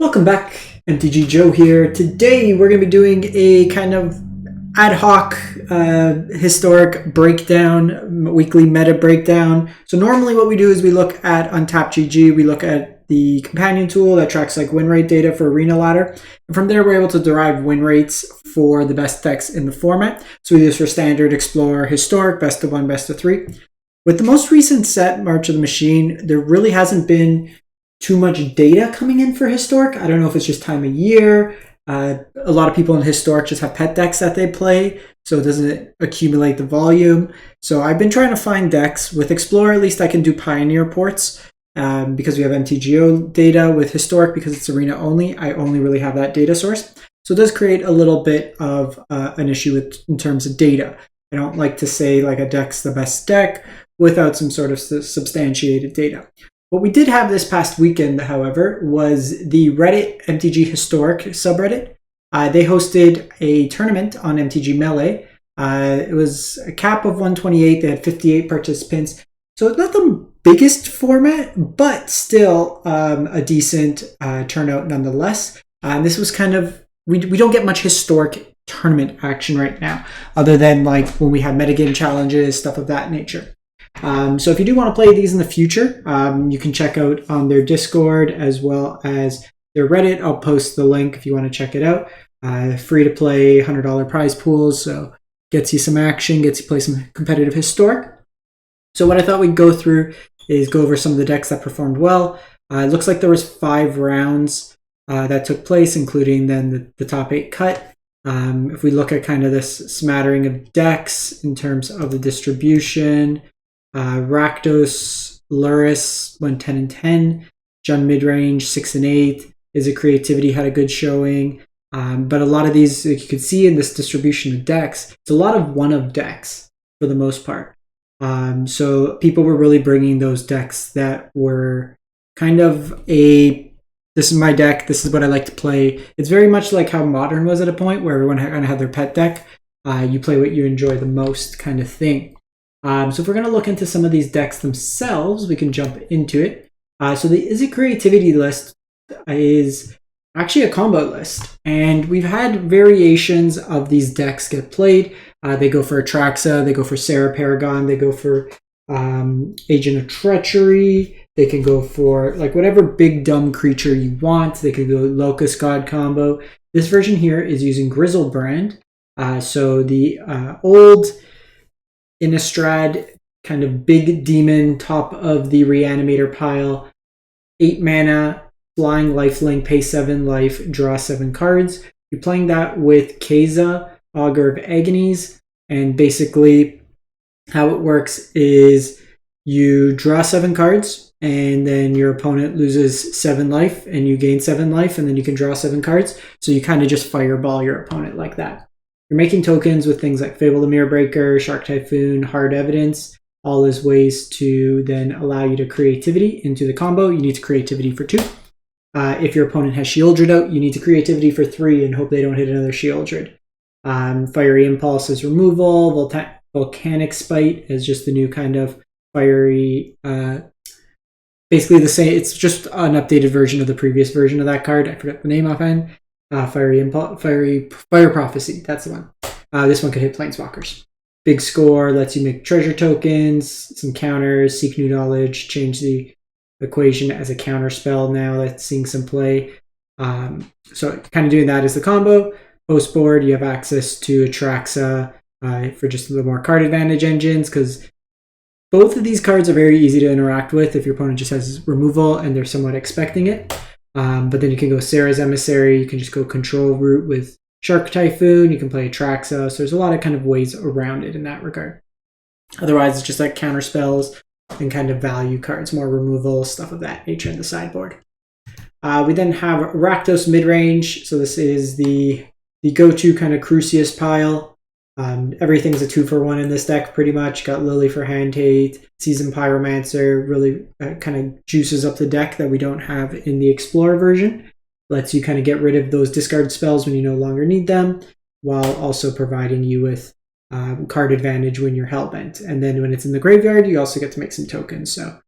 Welcome back, MTG Joe here. Today we're going to be doing a kind of ad hoc historic breakdown, weekly meta breakdown. So normally what we do is we look at Untapped GG, we look at the companion tool that tracks like win rate data for Arena Ladder. And from there we're able to derive win rates for the best decks in the format. So we do this for Standard, Explorer, Historic, Best of 1, Best of 3. With the most recent set, March of the Machine, there really hasn't been too much data coming in for Historic. I don't know if it's just time of year. A lot of people in Historic just have pet decks that they play, so it doesn't accumulate the volume. So I've been trying to find decks. With Explorer, at least I can do Pioneer ports because we have MTGO data. With Historic, because it's Arena only, I only really have that data source. So it does create a little bit of an issue in terms of data. I don't like to say like a deck's the best deck without some sort of substantiated data. What we did have this past weekend, however, was the Reddit MTG Historic subreddit. They hosted a tournament on MTG Melee. It was a cap of 128. They had 58 participants. So not the biggest format, but still a decent turnout nonetheless. This was kind of, we don't get much Historic tournament action right now, other than like when we have metagame challenges, stuff of that nature. So if you do want to play these in the future, you can check out on their Discord as well as their Reddit. I'll post the link if you want to check it out. Free to play, $100 prize pools, so gets you some action, gets you play some competitive Historic. So what I thought we'd go through is go over some of the decks that performed well. It looks like there was 5 rounds that took place, including then the top 8 cut. If we look at kind of this smattering of decks in terms of the distribution, Rakdos went 10 and 10. Joe Midrange 6 and 8. Izzet Creativity had a good showing. But a lot of these, like you could see in this distribution of decks, it's a lot of one-of decks for the most part. So people were really bringing those decks that were kind of this is my deck, this is what I like to play. It's very much like how Modern was at a point where everyone kind of had their pet deck. You play what you enjoy the most kind of thing. So if we're going to look into some of these decks themselves, we can jump into it. So the Izzet Creativity list is actually a combo list. And we've had variations of these decks get played. They go for Atraxa, they go for Sarah Paragon, they go for Agent of Treachery. They can go for like whatever big dumb creature you want. They can go Locust God combo. This version here is using Griselbrand. So the old Innistrad kind of big demon, top of the Reanimator pile, 8 mana, flying lifelink, pay 7 life, draw 7 cards. You're playing that with Keza, Augur of Agonies, and basically how it works is you draw 7 cards, and then your opponent loses 7 life, and you gain 7 life, and then you can draw 7 cards. So you kind of just fireball your opponent like that. You're making tokens with things like Fable the Mirror Breaker, Shark Typhoon, Hard Evidence, all as ways to then allow you to creativity into the combo. You need to creativity for 2. If your opponent has Shieldred out, you need to creativity for 3 and hope they don't hit another Shieldred. Fiery Impulse is removal, Volcanic Spite is just the new kind of fiery, basically the same, it's just an updated version of the previous version of that card. I forgot the name offhand. Fire Prophecy, that's the one. This one could hit Planeswalkers. Big Score lets you make treasure tokens, some counters, seek new knowledge, change the equation as a counter spell now that's seeing some play. So kind of doing that as the combo. Post board, you have access to Atraxa for just a little more card advantage engines, because both of these cards are very easy to interact with if your opponent just has removal and they're somewhat expecting it. But then you can go Sarah's Emissary, you can just go Control Route with Shark Typhoon, you can play Atraxa, so there's a lot of kind of ways around it in that regard. Otherwise, it's just like counter spells and kind of value cards, more removal, stuff of that nature in the sideboard. We then have Rakdos Midrange, so this is the go-to kind of Crucius pile. Everything's a 2-for-1 in this deck pretty much. Got Lily for hand hate, Seasoned Pyromancer, really kind of juices up the deck that we don't have in the Explorer version. Lets you kind of get rid of those discard spells when you no longer need them, while also providing you with card advantage when you're Hellbent. And then when it's in the graveyard, you also get to make some tokens. So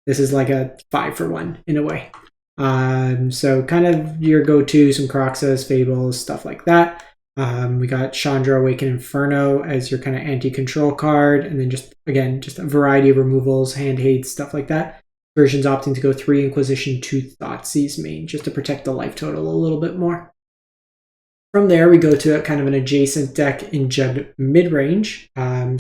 this is like a 5-for-1 in a way. So kind of your go-to, some Croxas, Fables, stuff like that. We got Chandra Awaken Inferno as your kind of anti-control card, and then just a variety of removals, hand hates, stuff like that. Versions opting to go 3 Inquisition, 2 Thoughtseize main, just to protect the life total a little bit more. From there, we go to kind of an adjacent deck in Izzet Midrange.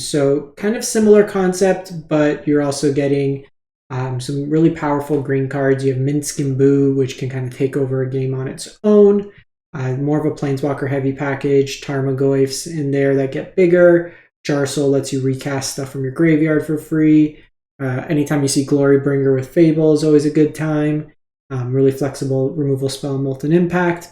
So kind of similar concept, but you're also getting some really powerful green cards. You have Minsk and Boo, which can kind of take over a game on its own. More of a Planeswalker heavy package. Tarmogoyfs in there that get bigger. Jarsoul lets you recast stuff from your graveyard for free. Anytime you see Glorybringer with Fable is always a good time. Really flexible removal spell, Molten Impact,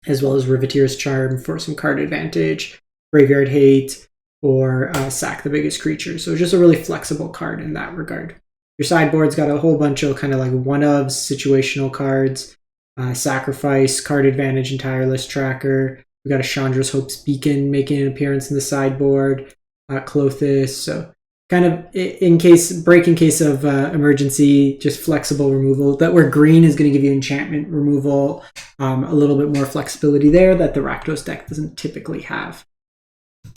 as well as Riveteer's Charm for some card advantage, Graveyard Hate, or sack the biggest creature. So just a really flexible card in that regard. Your sideboard's got a whole bunch of kind of like one-ofs, situational cards, Sacrifice, Card Advantage, and Tireless Tracker. We got a Chandra's Hope's Beacon making an appearance in the sideboard, Kethis. So kind of in case of emergency, just flexible removal. That where green is going to give you enchantment removal, a little bit more flexibility there that the Rakdos deck doesn't typically have.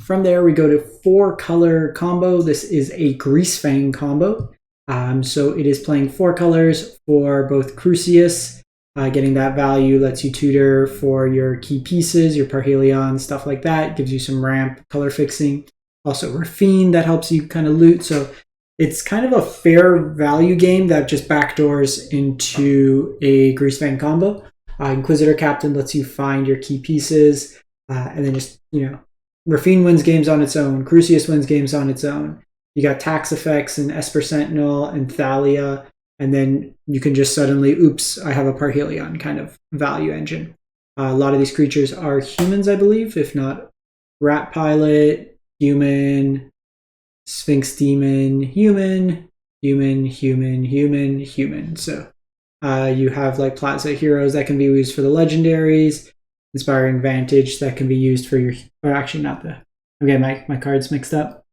From there, we go to 4-color combo. This is a greasefang combo. So it is playing 4 colors for both Crucius, getting that value, lets you tutor for your key pieces, your Parhelion, stuff like that. Gives you some ramp, color fixing. Also Rafine that helps you kind of loot. So it's kind of a fair value game that just backdoors into a Greasefang combo. Inquisitor Captain lets you find your key pieces, and then just, Rafine wins games on its own. Crucius wins games on its own. You got tax effects and Esper Sentinel and Thalia, and then you can just suddenly, oops, I have a Parhelion kind of value engine. A lot of these creatures are humans, I believe, if not Rat Pilot, human, Sphinx Demon, human. So you have like Plaza Heroes that can be used for the legendaries, Inspiring Vantage that can be used for your, or actually not the, I'm getting my cards mixed up.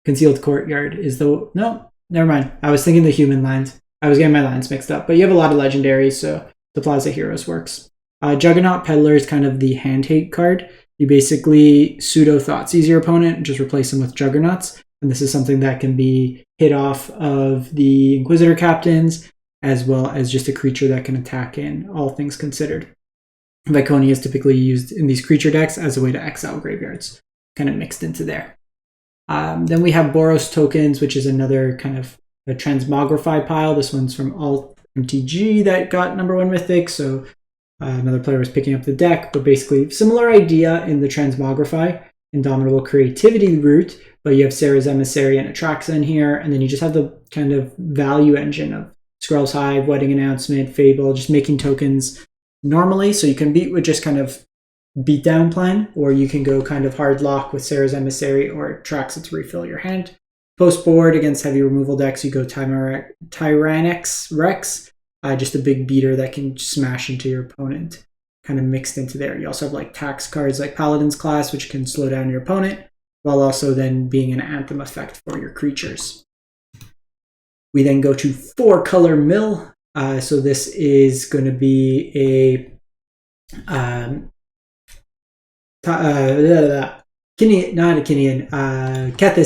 Concealed Courtyard is the, no, never mind. I was thinking the human lines. I was getting my lines mixed up, but you have a lot of legendaries, so the Plaza Heroes works. Juggernaut Peddler is kind of the hand hate card. You basically pseudo Thoughtseize your opponent and just replace them with Juggernauts. And this is something that can be hit off of the Inquisitor Captains, as well as just a creature that can attack in, all things considered. Viconia is typically used in these creature decks as a way to exile graveyards, kind of mixed into there. Then we have Boros tokens, which is another kind of a transmogrify pile. This one's from Alt MTG that got #1 Mythic, so another player was picking up the deck, but basically similar idea in the transmogrify, Indomitable Creativity route, but you have Sarah's Emissary and Atraxa in here, and then you just have the kind of value engine of Squirrel's Hive, Wedding Announcement, Fable, just making tokens normally, so you can beat with just kind of beatdown plan, or you can go kind of hard lock with Sarah's Emissary or Atraxa to refill your hand. Post board against heavy removal decks, you go Tyrannix Rex, just a big beater that can smash into your opponent, kind of mixed into there. You also have like tax cards like Paladin's Class, which can slow down your opponent, while also then being an anthem effect for your creatures. We then go to 4-color mill. So this is going to be a Kethis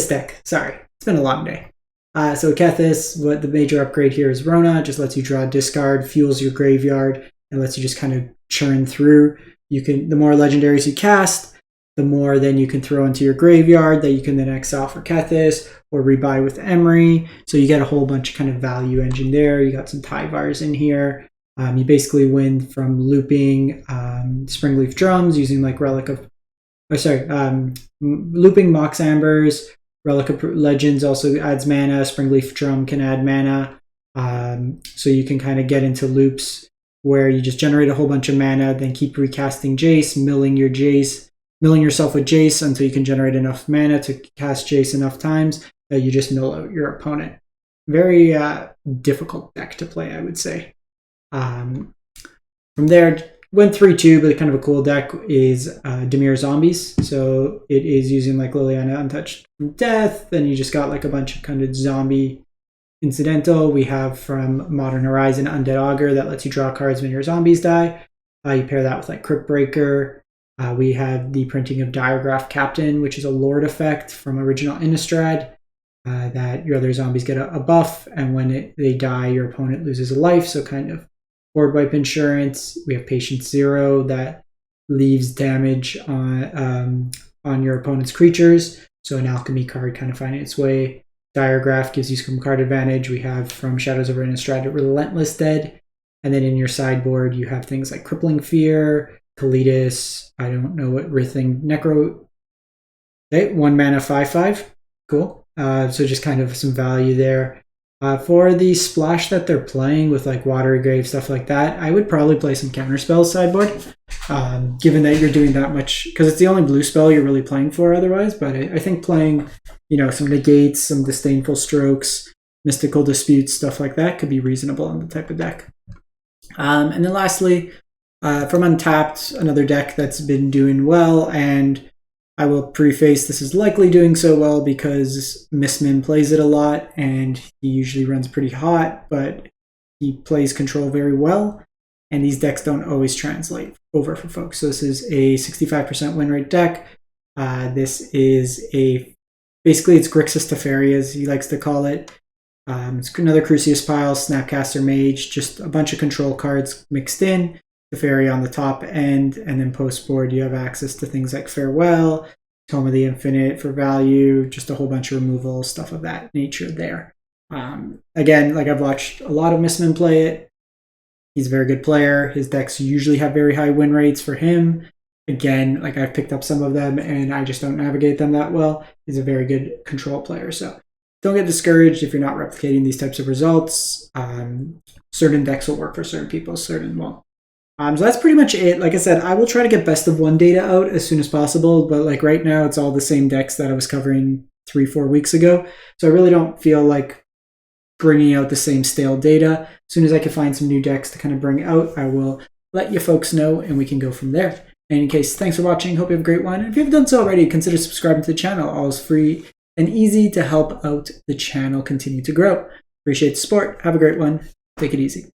deck. Sorry, it's been a long day. So Kethis, what the major upgrade here is Rona, just lets you draw a discard, fuels your graveyard, and lets you just kind of churn through. The more legendaries you cast, the more then you can throw into your graveyard that you can then exile for Kethis or rebuy with Emery. So you get a whole bunch of kind of value engine there. You got some Tyvars in here. You basically win from looping Springleaf Drums using like looping Mox Ambers. Relic of Legends also adds mana. Springleaf Drum can add mana. So you can kind of get into loops where you just generate a whole bunch of mana, then keep recasting Jace, milling yourself with Jace until you can generate enough mana to cast Jace enough times that you just mill out your opponent. Very difficult deck to play, I would say. From there, went 3-2, but kind of a cool deck is Dimir Zombies. So it is using like Liliana Untouched from Death, then you just got like a bunch of kind of zombie incidental. We have from Modern Horizon Undead Augur that lets you draw cards when your zombies die. You pair that with like Crypt Breaker. We have the printing of Diregraph Captain, which is a Lord effect from original Innistrad, that your other zombies get a buff, and when they die, your opponent loses a life, so kind of board wipe insurance. We have Patience Zero that leaves damage on your opponent's creatures, so an alchemy card kind of finding its way. Diregraph gives you some card advantage. We have from Shadows over Innistrad Relentless Dead, and then in your sideboard you have things like Crippling Fear, Kethis, I don't know what Rithing, Necro. Okay, 1 mana 5/5. Cool. So just kind of some value there. For the splash that they're playing with like Watery Grave, stuff like that, I would probably play some counterspells sideboard, given that you're doing that much, because it's the only blue spell you're really playing for otherwise. But I think playing, some Negates, some Disdainful Strokes, Mystical Disputes, stuff like that could be reasonable on the type of deck. And then lastly, from Untapped, another deck that's been doing well, and I will preface this is likely doing so well because Mistmin plays it a lot and he usually runs pretty hot, but he plays control very well, and these decks don't always translate over for folks. So this is a 65% win rate deck. This is basically it's Grixis Teferi, as he likes to call it. It's another Crucius Pile, Snapcaster Mage, just a bunch of control cards mixed in. Teferi on the top end, and then post board you have access to things like Farewell, Tome of the Infinite for value, just a whole bunch of removal, stuff of that nature there. Again, like I've watched a lot of Mistmin play it. He's a very good player. His decks usually have very high win rates for him. Again, like I've picked up some of them and I just don't navigate them that well. He's a very good control player. So don't get discouraged if you're not replicating these types of results. Certain decks will work for certain people, certain won't. So that's pretty much it. Like I said, I will try to get best of one data out as soon as possible, but like right now it's all the same decks that I was covering 3-4 weeks ago. So I really don't feel like bringing out the same stale data. As soon as I can find some new decks to kind of bring out, I will let you folks know and we can go from there. In any case, thanks for watching. Hope you have a great one. And if you haven't done so already, consider subscribing to the channel. All is free and easy to help out the channel continue to grow. Appreciate the support. Have a great one. Take it easy.